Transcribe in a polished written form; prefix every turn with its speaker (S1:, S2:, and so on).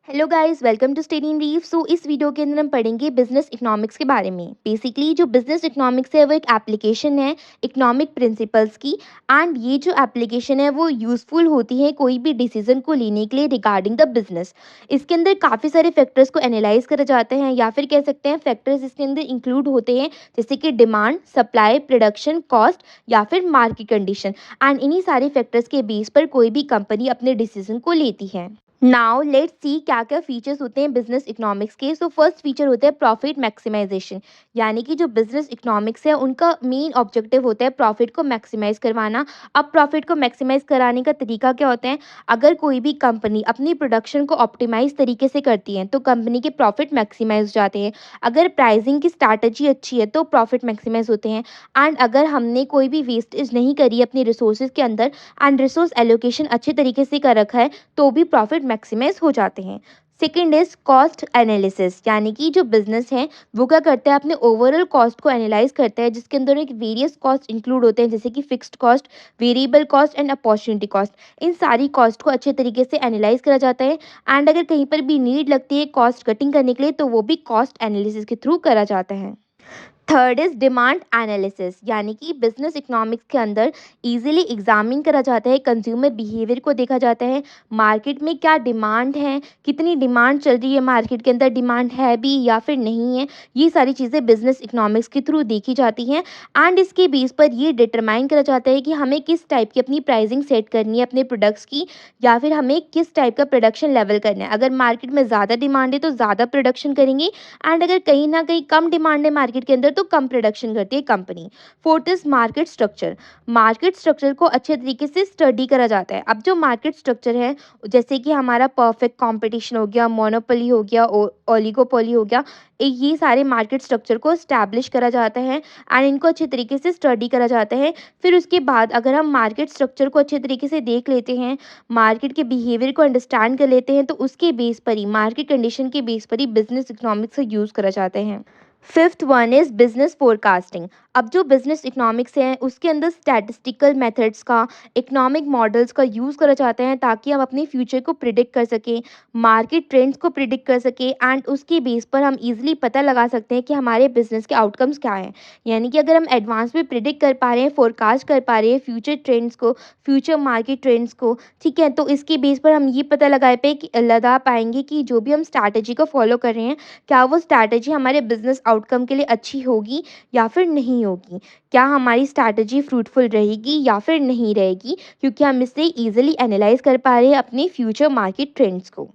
S1: Hello guys, welcome to study in brief. इस video के अंदर हम पढ़ेंगे बिजनेस इकोनॉमिक्स के बारे में। बेसिकली जो बिजनेस इकोनॉमिक्स है वो एक एप्लीकेशन है इकोनॉमिक प्रिंसिपल्स की। एंड ये जो एप्लीकेशन है वो यूज़फुल होती है कोई भी डिसीजन को लेने के लिए रिगार्डिंग द बिजनेस। इसके अंदर काफ़ी सारे फैक्टर्स को एनालाइज करा जाते हैं, या फिर कह सकते हैं फैक्टर्स इसके अंदर इंक्लूड होते हैं, जैसे कि डिमांड, सप्लाई, प्रोडक्शन, कॉस्ट या फिर मार्केट कंडीशन। एंड इन्हीं सारे फैक्टर्स के बेस पर कोई भी कंपनी अपने डिसीजन को लेती है। नाउ लेट्स सी क्या क्या फीचर्स होते हैं बिजनेस इकोनॉमिक्स के। फर्स्ट फीचर होता है प्रॉफिट मैक्सिमाइजेशन, यानी कि जो बिजनेस इकोनॉमिक्स है उनका मेन ऑब्जेक्टिव होता है प्रॉफिट को मैक्सिमाइज करवाना। अब प्रॉफिट को मैक्सिमाइज कराने का तरीका क्या होता है? अगर कोई भी कंपनी अपनी प्रोडक्शन को ऑप्टिमाइज तरीके से करती है तो कंपनी के प्रॉफिट मैक्सिमाइज हो जाते हैं। अगर प्राइसिंग की स्ट्रैटेजी अच्छी है तो प्रॉफिट मैक्सिमाइज होते हैं। एंड अगर हमने कोई भी वेस्टेज नहीं करी अपनी रिसोर्सेज के अंदर एंड रिसोर्स एलोकेशन अच्छे तरीके से कर रखा है तो भी प्रॉफिट मैक्सिमाइज हो जाते हैं। सेकेंड इज कॉस्ट एनालिसिस, यानी कि जो बिजनेस है वो क्या करता है, अपने ओवरऑल कॉस्ट को एनालाइज करता है, जिसके अंदर एक वेरियस कॉस्ट इंक्लूड होते हैं, जैसे कि fixed cost, variable cost and opportunity cost. इन सारी कॉस्ट को अच्छे तरीके से एनालाइज करा जाता है। एंड अगर कहीं पर भी नीड लगती है कॉस्ट कटिंग करने के लिए तो वो भी कॉस्ट एनालिसिस के थ्रू करा जाता है। थर्ड इज डिमांड एनालिसिस, यानी कि बिजनेस इकोनॉमिक्स के अंदर इजीली एग्जामिन करा जाता है, कंज्यूमर बिहेवियर को देखा जाता है, मार्केट में क्या डिमांड है, कितनी डिमांड चल रही है, मार्केट के अंदर डिमांड है भी या फिर नहीं है। ये सारी चीज़ें बिजनेस इकोनॉमिक्स के थ्रू देखी जाती हैं। एंड इसके बेस पर ये डिटरमाइन करा जाता है कि हमें किस टाइप की अपनी प्राइसिंग सेट करनी है अपने प्रोडक्ट्स की, या फिर हमें किस टाइप का प्रोडक्शन लेवल करना है। अगर मार्केट में ज़्यादा डिमांड है तो ज़्यादा प्रोडक्शन करेंगे, एंड अगर कहीं ना कहीं कम डिमांड है मार्केट के अंदर तो कम प्रोडक्शन करती है company. Fourth is market structure. Market structure को अच्छे तरीके से स्टडी करा जाता है। अब जो मार्केट स्ट्रक्चर है, जैसे कि हमारा परफेक्ट कंपटीशन हो गया, मोनोपोली हो गया, ओलिगोपोली हो गया, ये सारे मार्केट स्ट्रक्चर को स्टैब्लिश करा जाता है एंड इनको अच्छे तरीके से स्टडी करा जाता है। फिर उसके बाद अगर हम मार्केट स्ट्रक्चर को अच्छे तरीके से देख लेते हैं, मार्केट के बिहेवियर को अंडरस्टैंड कर लेते हैं, तो उसके बेस पर ही, मार्केट कंडीशन के बेस पर ही बिजनेस इकोनॉमिक्स का यूज़ करा जाते हैं। Fifth one is business forecasting. अब जो बिजनेस इकोनॉमिक्स है उसके अंदर स्टैटिस्टिकल मेथड्स का, इकोनॉमिक मॉडल्स का यूज़ करा जाता है ताकि हम अपने फ्यूचर को प्रिडिक्ट कर सकें, मार्केट ट्रेंड्स को प्रिडिक्ट कर सकें, एंड उसके बेस पर हम इजीली पता लगा सकते हैं कि हमारे बिजनेस के आउटकम्स क्या हैं। यानी कि अगर हम एडवांस में प्रिडिक्ट कर पा रहे हैं, फोरकास्ट कर पा रहे हैं फ्यूचर ट्रेंड्स को, फ्यूचर मार्केट ट्रेंड्स को, ठीक है, तो इसके बेस पर हम ये पता लगा पाएंगे कि जो भी हम स्ट्रैटेजी को फॉलो कर रहे हैं, क्या वो स्ट्रैटेजी हमारे बिजनेस आउटकम के लिए अच्छी होगी या फिर नहीं होगी, क्या हमारी स्ट्रैटेजी फ्रूटफुल रहेगी या फिर नहीं रहेगी, क्योंकि हम इससे इजीली एनालाइज कर पा रहे हैं अपने फ्यूचर मार्केट ट्रेंड्स को।